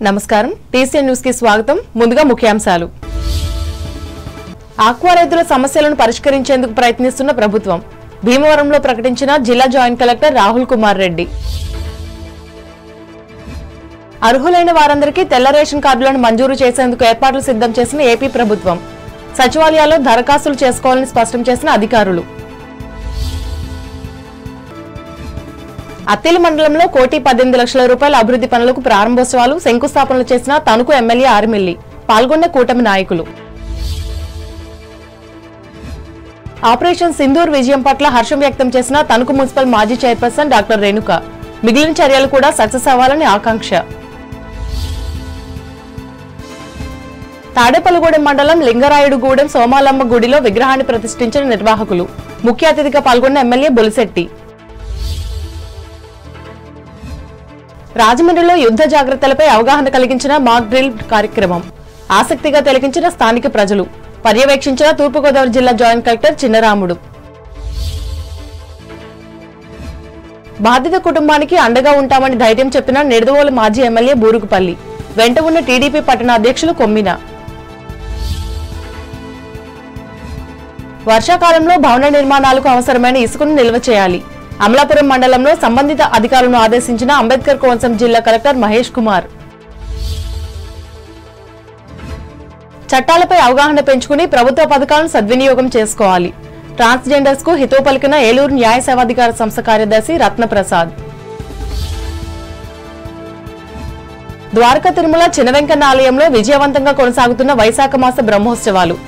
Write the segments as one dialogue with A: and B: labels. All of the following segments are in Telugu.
A: నమస్కారం టీసీఎన్ న్యూస్ కి స్వాగతం ముందుగా ముఖ్యాంశాలు ఆక్వా రైతుల సమస్యలను పరిష్కరించేందుకు ప్రయత్నిస్తున్న ప్రభుత్వం భీమవరంలో ప్రకటించిన జిల్లా జాయింట్ కలెక్టర్ రాహుల్ కుమార్ రెడ్డి అర్హులైన వారందరికీ తెల్ల రేషన్ కార్డులను మంజూరు చేసేందుకు ఏర్పాట్లు సిద్ధం చేసిన ఏపీ ప్రభుత్వం సచివాలయాల్లో దరఖాస్తులు చేసుకోవాలని స్పష్టం చేసిన అధికారులు అత్తిలి మండలంలో 1,18,00,000 రూపాయల అభివృద్ధి పనులకు ప్రారంభోత్సవాలు శంకుస్థాపనలు చేసిన తణుకు ఎమ్మెల్యే ఆర్మిల్లి పాల్గొన్న కూటమి నాయకులు ఆపరేషన్ సింధూర్ విజయం పట్ల హర్షం వ్యక్తం చేసిన తణుకు మున్సిపల్ మాజీ చైర్పర్సన్ డాక్టర్ రేణుక మిగిలిన చర్యలు కూడా సక్సెస్ అవ్వాలని ఆకాంక్ష తాడేపల్లిగూడెం మండలం లింగరాయుడుగూడెం సోమాలమ్మ గుడిలో విగ్రహాన్ని ప్రతిష్ఠించిన నిర్వాహకులు ముఖ్య అతిథిగా పాల్గొన్న ఎమ్మెల్యే బొలిశెట్టి రాజమండ్రిలో యుద్ధ జాగ్రత్తలపై అవగాహన కలిగించిన మాక్ డ్రిల్ కార్యక్రమం ఆసక్తిగా తిలకించిన స్థానిక ప్రజలు పర్యవేక్షించిన తూర్పుగోదావరి జిల్లా జాయింట్ కలెక్టర్ చిన్నరాముడు బాధిత కుటుంబానికి అండగా ఉంటామని ధైర్యం చెప్పిన నిడదవోలు మాజీ ఎమ్మెల్యే బూరుగుపల్లి వెంట ఉన్న టీడీపీ పట్టణ అధ్యక్షులు కొమ్మిన వర్షాకాలంలో భవన నిర్మాణాలకు అవసరమైన ఇసుకను నిల్వ చేయాలి అమలాపురం మండలంలో సంబంధిత అధికారులను ఆదేశించిన అంబేద్కర్ కోనసీమ జిల్లా కలెక్టర్ మహేష్ కుమార్ చట్టాలపై అవగాహన పెంచుకుని ప్రభుత్వ పథకాలను సద్వినియోగం చేసుకోవాలి ట్రాన్స్జెండర్స్ కు హితవు పలికిన ఏలూరు న్యాయ సేవాధికార సంస్థ కార్యదర్శి రత్నప్రసాద్ ద్వారకా తిరుమల చినవెంకన్న ఆలయంలో విజయవంతంగా కొనసాగుతున్న వైశాఖ మాస బ్రహ్మోత్సవాలు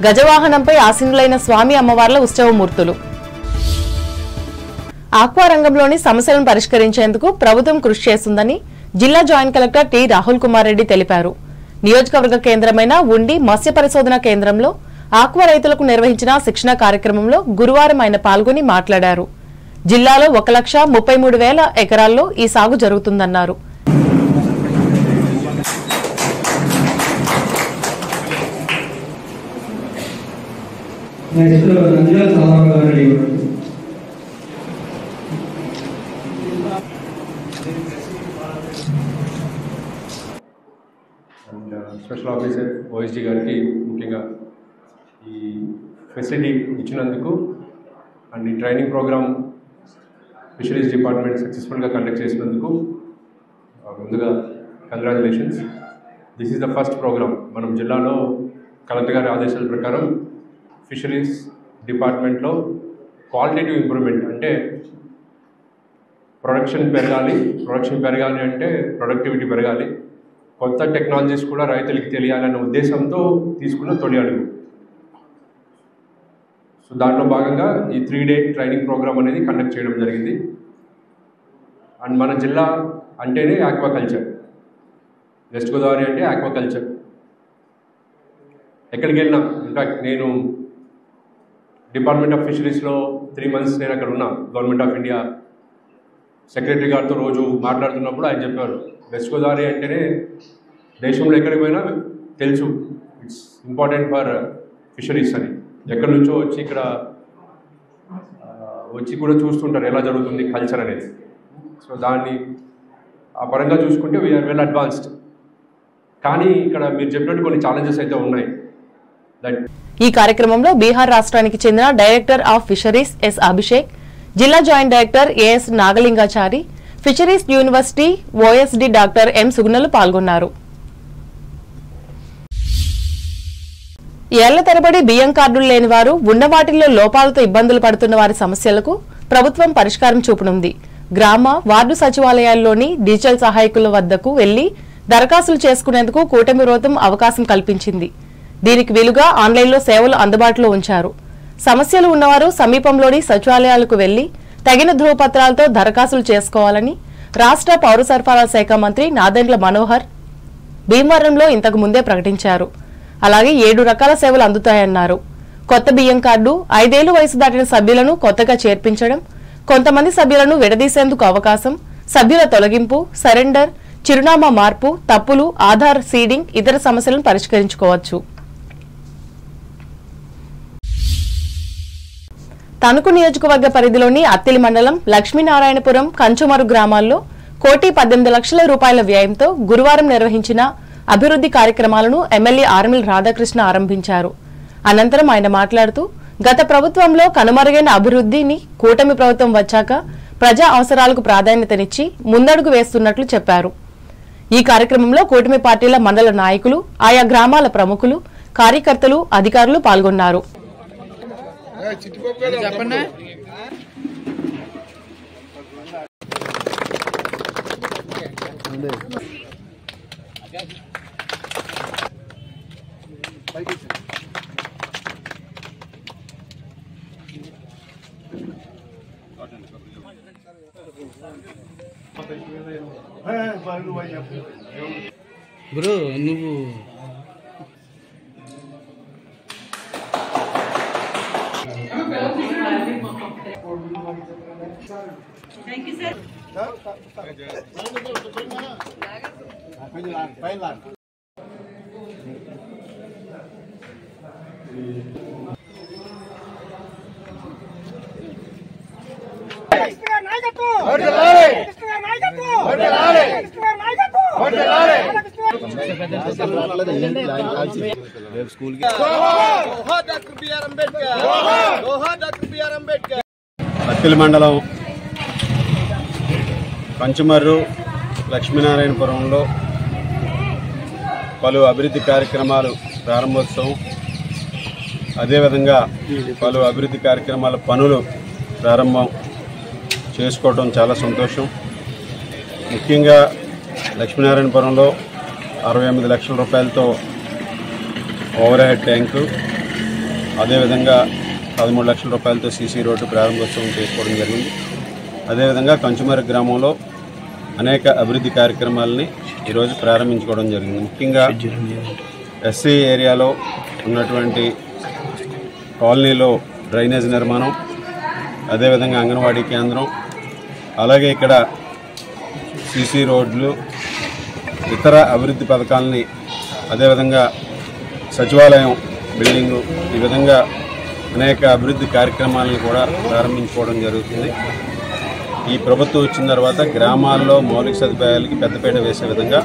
A: గజవాహనంపై ఆసీనులైన స్వామి అమ్మవార్ల ఉత్సవమూర్తులు ఆక్వా రంగంలోని సమస్యలను పరిష్కరించేందుకు ప్రభుత్వం కృషి చేస్తుందని జిల్లా joint collector T Rahul Kumar Reddy తెలిపారు నియోజకవర్గ కేంద్రమైన ఉండి మత్స్య పరిశోధన కేంద్రంలో ఆక్వా రైతులకు నిర్వహించిన శిక్షణ కార్యక్రమంలో గురువారం ఆయన పాల్గొని మాట్లాడారు జిల్లాలో 1,33,000 ఎకరాల్లో ఈ సాగు జరుగుతుందన్నారు
B: స్పెషల్ ఆఫీసర్ ఓఎస్డీ గారికి ముఖ్యంగా ఈ ఫెసిలిటీ ఇచ్చినందుకు అండ్ ఈ ట్రైనింగ్ ప్రోగ్రామ్ ఫిషరీస్ డిపార్ట్మెంట్ సక్సెస్ఫుల్గా కండక్ట్ చేసినందుకు ముందుగా congratulations. This is the first programme మనం జిల్లాలో కలెక్టర్ గారి ఆదేశాల ప్రకారం ఫిషరీస్ డిపార్ట్మెంట్లో క్వాలిటేటివ్ ఇంప్రూవ్మెంట్ అంటే ప్రొడక్షన్ పెరగాలి అంటే ప్రొడక్టివిటీ పెరగాలి, కొత్త టెక్నాలజీస్ కూడా రైతులకి తెలియాలన్న ఉద్దేశంతో తీసుకున్న తొలి అడుగు. సో దాంట్లో భాగంగా ఈ 3-day ట్రైనింగ్ ప్రోగ్రామ్ అనేది కండక్ట్ చేయడం జరిగింది. అండ్ మన జిల్లా అంటేనే ఆక్వాకల్చర్, వెస్ట్ గోదావరి అంటే ఆక్వాకల్చర్. ఎక్కడికి వెళ్ళినా, ఇన్ఫాక్ట్ నేను డిపార్ట్మెంట్ ఆఫ్ ఫిషరీస్లో 3 months నేను అక్కడ ఉన్నా. గవర్నమెంట్ ఆఫ్ ఇండియా సెక్రటరీ గారితో రోజు మాట్లాడుతున్నప్పుడు ఆయన చెప్పారు వెస్ట్ గోదావరి అంటేనే దేశంలో ఎక్కడికి పోయినా తెలుసు, ఇట్స్ ఇంపార్టెంట్ ఫర్ ఫిషరీస్ అని. ఎక్కడి నుంచో వచ్చి ఇక్కడ కూడా చూస్తుంటారు ఎలా జరుగుతుంది కల్చర్ అనేది. సో దాన్ని ఆ పరంగా చూసుకుంటే వీఆర్ వెల్ అడ్వాన్స్డ్. కానీ ఇక్కడ మీరు చెప్పినట్టు కొన్ని ఛాలెంజెస్ అయితే ఉన్నాయి.
A: ఈ కార్యక్రమంలో బీహార్ రాష్ట్రానికి చెందిన director of fisheries S Abhishek, జిల్లా joint director A S Nagalingachari, fisheries university O S D doctor M సుగుణలు పాల్గొన్నారు. ఏళ్ల తరబడి బియ్యం కార్డులు లేని వారు ఉన్న వాటిల్లో లోపాలతో ఇబ్బందులు పడుతున్న వారి సమస్యలకు ప్రభుత్వం పరిష్కారం చూపనుంది. గ్రామ వార్డు సచివాలయాల్లోని డిజిటల్ సహాయకుల వద్దకు వెళ్లి దరఖాస్తులు చేసుకునేందుకు కూటమి ప్రభుత్వం అవకాశం కల్పించింది. దీనికి వీలుగా ఆన్లైన్లో సేవలు అందుబాటులో ఉంచారు. సమస్యలు ఉన్నవారు సమీపంలోని సచివాలయాలకు వెళ్లి తగిన ధృవపత్రాలతో దరఖాస్తులు చేసుకోవాలని రాష్ట్ర పౌర సరఫరాల శాఖ మంత్రి నాదెండ్ల మనోహర్ భీమవరంలో ఇంతకు ముందే ప్రకటించారు. అలాగే 7 రకాల సేవలు అందుతాయన్నారు. కొత్త బియ్యం కార్డు, 5 ఏళ్ల వయసు దాటిన సభ్యులను కొత్తగా చేర్పించడం, కొంతమంది సభ్యులను విడదీసేందుకు అవకాశం, సభ్యుల తొలగింపు, సరెండర్, చిరునామా మార్పు, తప్పులు, ఆధార్ సీడింగ్, ఇతర సమస్యలను పరిష్కరించుకోవచ్చు. తణుకు నియోజకవర్గ పరిధిలోని అత్తిలి మండలం లక్ష్మీనారాయణపురం కంచుమరు గ్రామాల్లో 1,18,00,000 వ్యయంతో గురువారం నిర్వహించిన అభివృద్ధి కార్యక్రమాలను ఎమ్మెల్యే ఆర్మిల్ రాధాకృష్ణ ఆరంభించారు. అనంతరం ఆయన మాట్లాడుతూ గత ప్రభుత్వంలో కనుమరుగైన అభివృద్ధిని కూటమి ప్రభుత్వం వచ్చాక ప్రజా అవసరాలకు ప్రాధాన్యతనిచ్చి ముందడుగు వేస్తున్నట్లు చెప్పారు. ఈ కార్యక్రమంలో కూటమి పార్టీల మండల నాయకులు, ఆయా గ్రామాల ప్రముఖులు, కార్యకర్తలు, అధికారులు పాల్గొన్నారు.
C: బ్రో నువ్వు
D: అత్తిలి మండలం కంచుమర్రు లక్ష్మీనారాయణపురంలో పలు అభివృద్ధి కార్యక్రమాలు ప్రారంభోత్సవం, అదేవిధంగా పలు అభివృద్ధి కార్యక్రమాల పనులు ప్రారంభం చేసుకోవడం చాలా సంతోషం. ముఖ్యంగా లక్ష్మీనారాయణపురంలో 68 లక్షల రూపాయలతో ఓవర్ హెడ్ ట్యాంకు, అదేవిధంగా 13 లక్షల రూపాయలతో సీసీ రోడ్డు ప్రారంభోత్సవం చేసుకోవడం జరిగింది. అదేవిధంగా కంచుమర్రు గ్రామంలో అనేక అభివృద్ధి కార్యక్రమాలని ఈరోజు ప్రారంభించుకోవడం జరిగింది. ముఖ్యంగా ఎస్సీ ఏరియాలో ఉన్నటువంటి కాలనీలో డ్రైనేజ్ నిర్మాణం, అదేవిధంగా అంగన్వాడీ కేంద్రం, అలాగే ఇక్కడ సీసీ రోడ్లు, ఇతర అభివృద్ధి పథకాలని, అదేవిధంగా సచివాలయం బిల్డింగు, ఈ విధంగా అనేక అభివృద్ధి కార్యక్రమాలను కూడా ప్రారంభించుకోవడం జరుగుతుంది. ఈ ప్రభుత్వం వచ్చిన తర్వాత గ్రామాల్లో మౌలిక సదుపాయాలకి పెద్దపీట వేసే విధంగా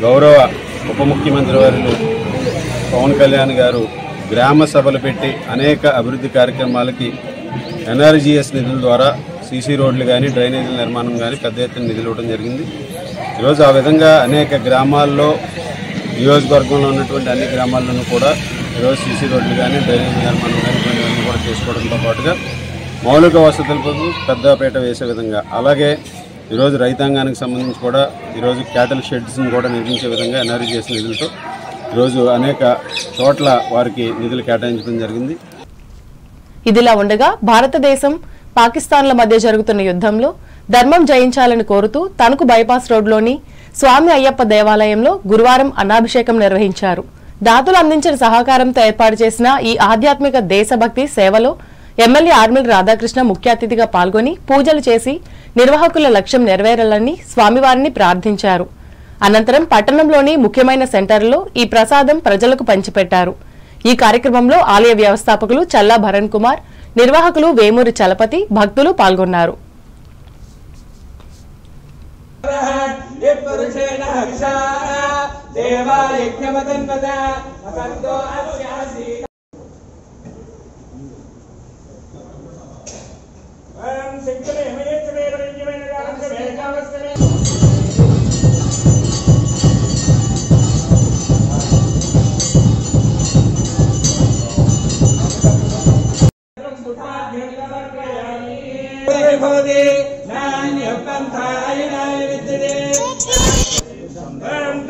D: గౌరవ ఉప ముఖ్యమంత్రి వర్యులు పవన్ కళ్యాణ్ గారు గ్రామ సభలు పెట్టి అనేక అభివృద్ధి కార్యక్రమాలకి ఎన్ఆర్జీఎస్ నిధుల ద్వారా సీసీ రోడ్లు కానీ డ్రైనేజీల నిర్మాణం కానీ పెద్ద ఎత్తున నిధులు ఇవ్వడం జరిగింది. ఈరోజు ఆ విధంగా అనేక గ్రామాల్లో, నియోజకవర్గంలో ఉన్నటువంటి అన్ని గ్రామాల్లోనూ కూడా ఈరోజు సీసీ రోడ్లు కానీ డ్రైనేజీ నిర్మాణం కానీ ఇవన్నీ కూడా చేసుకోవడంతో పాటుగా మౌలిక వసతులకు పెద్దపీట వేసే విధంగా, అలాగే ఈరోజు రైతాంగానికి సంబంధించి కూడా ఈరోజు క్యాటల్ షెడ్స్ని కూడా నిర్మించే విధంగా ఎన్ఆర్జీఎస్ నిధులతో ఈరోజు అనేక చోట్ల వారికి నిధులు కేటాయించడం జరిగింది.
A: ఇదిలా ఉండగా భారతదేశం, పాకిస్తాన్ల మధ్య జరుగుతున్న యుద్ధంలో ధర్మం జయించాలని కోరుతూ తణుకు బైపాస్ రోడ్లోని స్వామి అయ్యప్ప దేవాలయంలో గురువారం అన్నాభిషేకం నిర్వహించారు. దాతలు అందించిన సహకారంతో ఏర్పాటు చేసిన ఈ ఆధ్యాత్మిక దేశభక్తి సేవలో ఎమ్మెల్యే ఆర్మిల్ రాధాకృష్ణ ముఖ్య అతిథిగా పాల్గొని పూజలు చేసి నిర్వాహకుల లక్ష్యం నెరవేరాలని స్వామివారిని ప్రార్థించారు. అనంతరం పట్టణంలోని ముఖ్యమైన సెంటర్లో ఈ ప్రసాదం ప్రజలకు పంచిపెట్టారు. ఈ కార్యక్రమంలో ఆలయ వ్యవస్థాపకులు చల్లా భరణ్ కుమార్, నిర్వాహకులు వేమూరి చలపతి, భక్తులు పాల్గొన్నారు.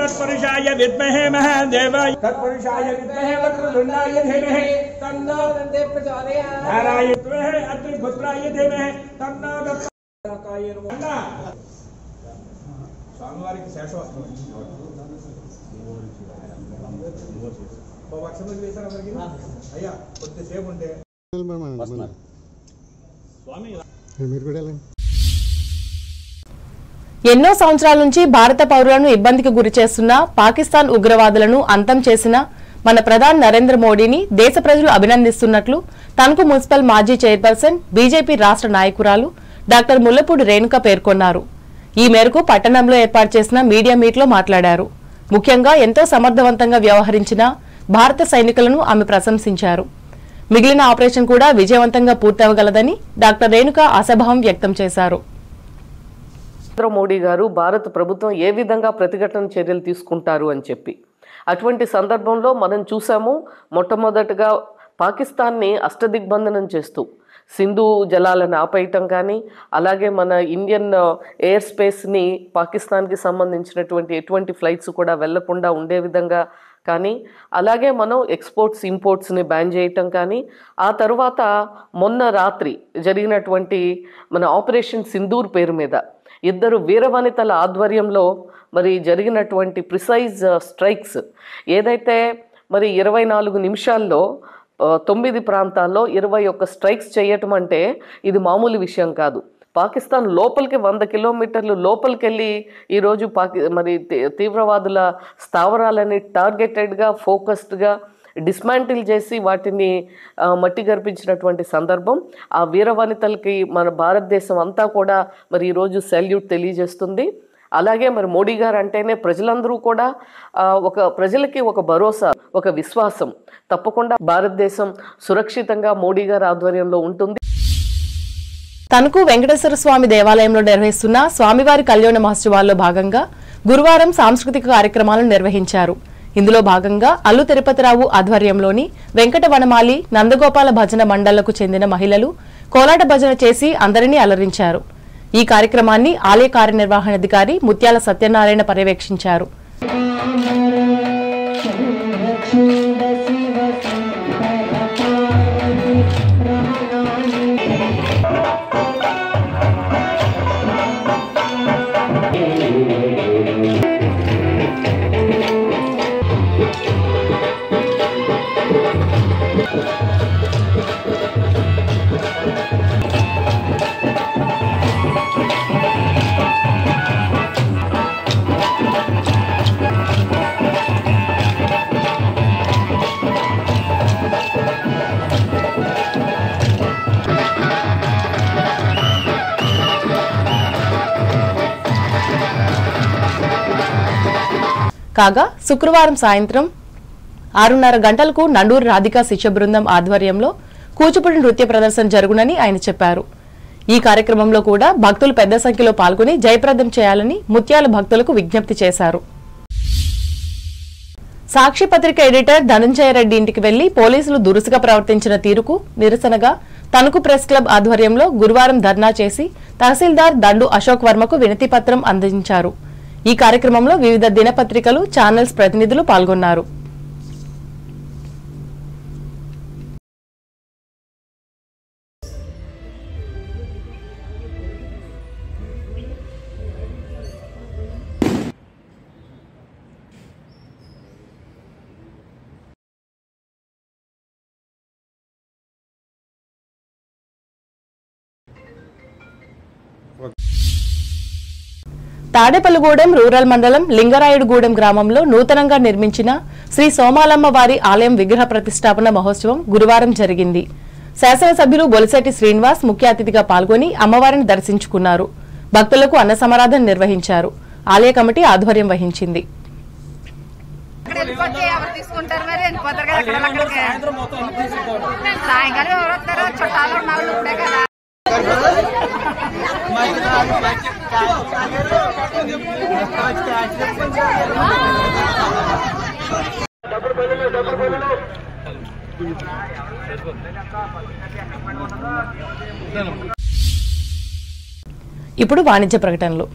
E: तत्पुरुषाय विद्महे महादेवाय तत्पुरुषाय विद्महे वक्रतुंडाय धीमहि तन्नो दन्ते प्रचोदयात् नारायण विद्महे अत्रिपुत्राय धीमहि तन्नो दत्ताय नमः स्वामिवारिकी శేషవస్త్రం వర్షం వేసారు అందరికి అయ్యా కొద్దిసేపు ఉంటే స్వామి మీరు కూడా
A: ఎన్నో సంవత్సరాల నుంచి భారత పౌరులను ఇబ్బందికి గురి చేస్తున్న పాకిస్తాన్ ఉగ్రవాదులను అంతం చేసిన మన ప్రధాని నరేంద్ర మోడీని దేశ ప్రజలు అభినందిస్తున్నట్లు తణుకు మున్సిపల్ మాజీ చైర్పర్సన్, బీజేపీ రాష్ట్ర నాయకురాలు డాక్టర్ ముల్లపూడి రేణుక పేర్కొన్నారు. ఈ మేరకు పట్టణంలో ఏర్పాటు చేసిన మీడియా మీట్లో మాట్లాడారు. ముఖ్యంగా ఎంతో సమర్థవంతంగా వ్యవహరించిన భారత సైనికులను ఆమె ప్రశంసించారు. మిగిలిన ఆపరేషన్ కూడా విజయవంతంగా పూర్తవగలదని డాక్టర్ రేణుక ఆశాభావం వ్యక్తం చేశారు.
F: నరేంద్ర మోడీ గారు భారత ప్రభుత్వం ఏ విధంగా ప్రతిఘటన చర్యలు తీసుకుంటారు అని చెప్పి అటువంటి సందర్భంలో మనం చూసాము. మొట్టమొదటగా పాకిస్తాన్ని అష్టదిగ్బంధనం చేస్తూ సింధు జలాలను ఆపేయటం కానీ, అలాగే మన ఇండియన్ ఎయిర్ స్పేస్ని పాకిస్తాన్కి సంబంధించినటువంటి ఎటువంటి ఫ్లైట్స్ కూడా వెళ్లకుండా ఉండే విధంగా కానీ, అలాగే మనం ఎక్స్పోర్ట్స్ ఇంపోర్ట్స్ని బ్యాన్ చేయటం కానీ, ఆ తర్వాత మొన్న రాత్రి జరిగినటువంటి మన ఆపరేషన్ సింధూర్ పేరు మీద ఇద్దరు వీరవనితల ఆధ్వర్యంలో మరి జరిగినటువంటి ప్రిసైజ్ స్ట్రైక్స్ ఏదైతే మరి 24 నిమిషాల్లో 9 ప్రాంతాల్లో 21 స్ట్రైక్స్ చేయటం అంటే ఇది మామూలు విషయం కాదు. పాకిస్తాన్ లోపలికి 100 కిలోమీటర్లు లోపలికి వెళ్ళి ఈరోజు మరి తీవ్రవాదుల స్థావరాలని టార్గెటెడ్గా ఫోకస్డ్గా డిస్మాంటిల్ చేసి వాటిని మట్టి గర్పించినటువంటి సందర్భం. ఆ వీరవనితలకి మన భారతదేశం అంతా కూడా మరి ఈరోజు సెల్యూట్ తెలియజేస్తుంది. అలాగే మరి మోడీ గారు అంటేనే ప్రజలందరూ కూడా ప్రజలకి ఒక భరోసా, ఒక విశ్వాసం. తప్పకుండా భారతదేశం సురక్షితంగా మోడీ గారి ఆధ్వర్యంలో ఉంటుంది.
A: తణుకు వెంకటేశ్వర స్వామి దేవాలయంలో నిర్వహిస్తున్న స్వామివారి కళ్యాణ మహోత్సవాల్లో భాగంగా గురువారం సాంస్కృతిక కార్యక్రమాలను నిర్వహించారు. ఇందులో భాగంగా అల్లు తిరుపతిరావు ఆధ్వర్యంలోని వెంకట వనమాలి నందగోపాల భజన మండళ్లకు చెందిన మహిళలు కోలాట భజన చేసి అందరినీ అలరించారు. ఈ కార్యక్రమాన్ని ఆలయ కార్యనిర్వహణాధికారి ముత్యాల సత్యనారాయణ పర్యవేక్షించారు. కాగా శుక్రవారం సాయంత్రం 6:30 గంటలకు నండూరు రాధికా శిష్య బృందం ఆధ్వర్యంలో కూచిపూడి నృత్య ప్రదర్శన జరుగునని ఆయన చెప్పారు. ఈ కార్యక్రమంలో కూడా భక్తులు పెద్ద సంఖ్యలో పాల్గొని జయప్రదం చేయాలని ముత్యాల భక్తులకు విజ్ఞప్తి చేశారు. సాక్షి పత్రిక ఎడిటర్ ధనంజయ రెడ్డి ఇంటికి వెళ్లి పోలీసులు దురుసుగా ప్రవర్తించిన తీరుకు నిరసనగా తణుకు ప్రెస్ క్లబ్ ఆధ్వర్యంలో గురువారం ధర్నా చేసి తహసీల్దార్ దండు అశోక్ వర్మకు వినతి పత్రం అందించారు. ఈ కార్యక్రమంలో వివిధ దినపత్రికలు, ఛానల్స్ ప్రతినిధులు పాల్గొన్నారు. తాడేపల్లిగూడెం రూరల్ మండలం లింగరాయుడుగూడెం గ్రామంలో నూతనంగా నిర్మించిన శ్రీ సోమాలమ్మ వారి ఆలయం విగ్రహ ప్రతిష్టాపన మహోత్సవం గురువారం జరిగింది. శాసనసభ్యులు బొలిశెట్టి శ్రీనివాస్ ముఖ్య అతిథిగా పాల్గొని అమ్మవారిని దర్శించుకున్నారు. భక్తులకు అన్న సమారాధన నిర్వహించారు. ఆలయ కమిటీ ఆధ్వర్యం వహించింది. ఇప్పుడు వాణిజ్య ప్రకటనలు.